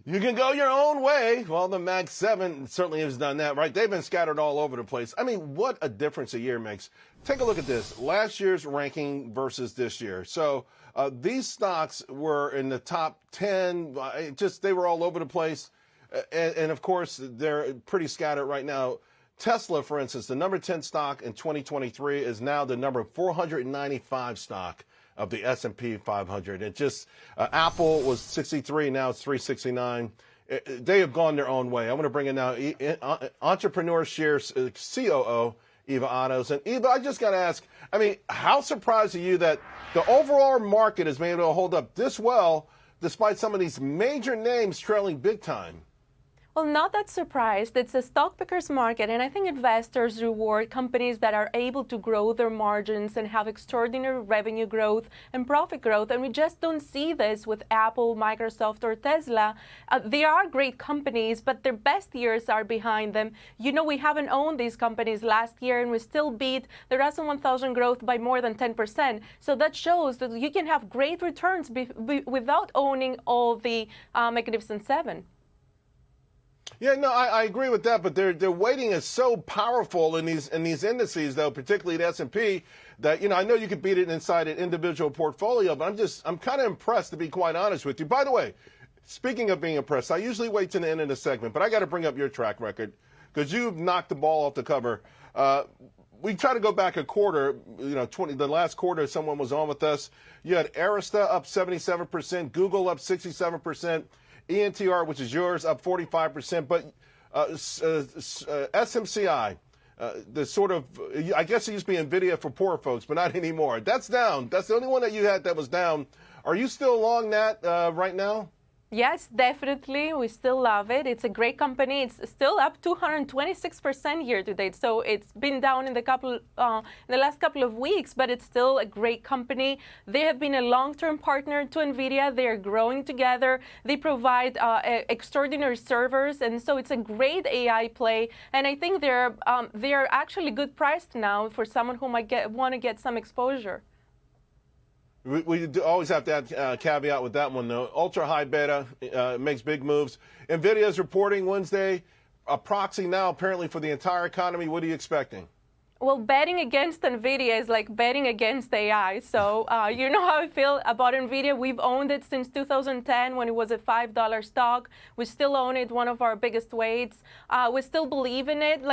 You can go your own way. Well, the Mag 7 certainly has done that, right? They've been scattered all over the place. I mean, what a difference a year makes. Take a look at this. Last year's ranking versus this year. So these stocks were in the top 10. They were all over the place. And of course, they're pretty scattered right now. Tesla, for instance, the number 10 stock in 2023 is now the number 495 stock of the S&P 500. It just, Apple was 63, now it's 369. They have gone their own way. I want to bring in now EntrepreneurShares COO, Eva Ados. And Eva, I just got to ask, I mean, how surprised are you that the overall market has been able to hold up this well despite some of these major names trailing big time? Well, not that surprised. It's a stock picker's market, and I think investors reward companies that are able to grow their margins and have extraordinary revenue growth and profit growth, and we just don't see this with Apple, Microsoft, or Tesla. They are great companies, but their best years are behind them. You know, we haven't owned these companies last year, and we still beat the Russell 1000 growth by more than 10%. So that shows that you can have great returns without owning all the Magnificent Seven. Yeah, no, I agree with that, but their weighting is so powerful in these indices, though, particularly the S&P, that, you know, I know you could beat it inside an individual portfolio, but I'm kind of impressed, to be quite honest with you. By the way, speaking of being impressed, I usually wait to the end of the segment, but I got to bring up your track record because you've knocked the ball off the cover. We try to go back a quarter, you know, the last quarter someone was on with us. You had Arista up 77%, Google up 67%. ENTR, which is yours, up 45%. But SMCI, the sort of, I guess it used to be Nvidia for poor folks, but not anymore. That's down. That's the only one that you had that was down. Are you still along that right now? Yes, definitely. We still love it. It's a great company. It's still up 226% year to date. So it's been down in the last couple of weeks, but it's still a great company. They have been a long-term partner to Nvidia. They are growing together. They provide extraordinary servers, and so it's a great AI play. And I think they're actually good priced now for someone who might want to get some exposure. We always have to add caveat with that one, though. Ultra high beta makes big moves. Nvidia is reporting Wednesday, a proxy now apparently for the entire economy. What are you expecting? Well, betting against Nvidia is like betting against AI. So you know how I feel about Nvidia. We've owned it since 2010 when it was a $5 stock. We still own it, one of our biggest weights. We still believe in it.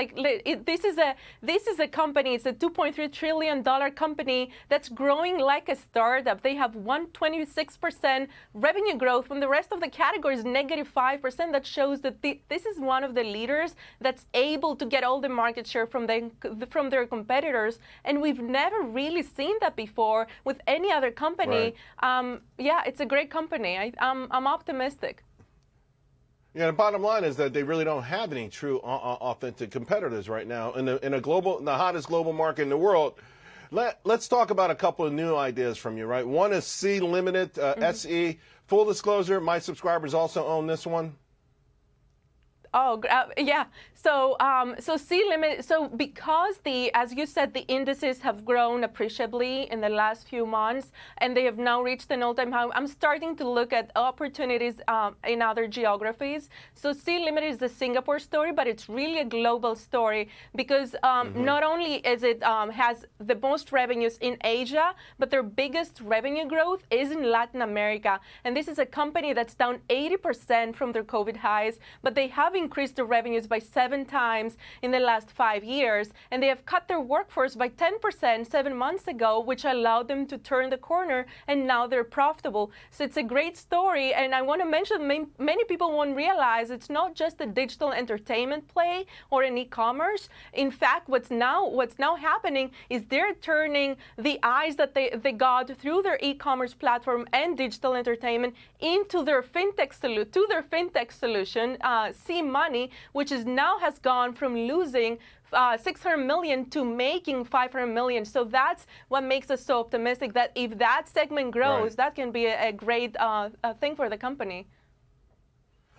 This is a company. It's a $2.3 trillion company that's growing like a startup. They have 126% revenue growth when the rest of the category is -5%. That shows that this is one of the leaders that's able to get all the market share from their competitors, and we've never really seen that before with any other company. Right. Yeah, it's a great company. I'm optimistic. Yeah, the bottom line is that they really don't have any true authentic competitors right now in the hottest global market in the world. Let's talk about a couple of new ideas from you, right? One is C Limited, SE. Full disclosure, my subscribers also own this one. Oh, yeah. So C limit. So because as you said, the indices have grown appreciably in the last few months, and they have now reached an all-time high. I'm starting to look at opportunities in other geographies. So C Limited is the Singapore story, but it's really a global story because not only is it has the most revenues in Asia, but their biggest revenue growth is in Latin America. And this is a company that's down 80% from their COVID highs, but they have increased their revenues by 7 times in the last 5 years, and they have cut their workforce by 10% 7 months ago, which allowed them to turn the corner, and now they're profitable. So it's a great story, and I want to mention many people won't realize it's not just a digital entertainment play or an e-commerce. In fact, what's now happening is they're turning the eyes that they got through their e-commerce platform and digital entertainment into their fintech solution, C Money, which now has gone from losing $600 million to making $500 million. So that's what makes us so optimistic that if that segment grows, right, that can be a great thing for the company.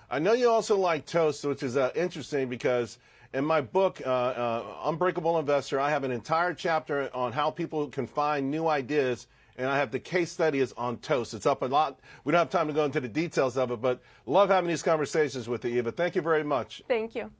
I know you also like Toast, which is interesting because in my book, Unbreakable Investor, I have an entire chapter on how people can find new ideas and I have the case study is on toast. It's up a lot. We don't have time to go into the details of it, but love having these conversations with you, Eva. Thank you very much. Thank you.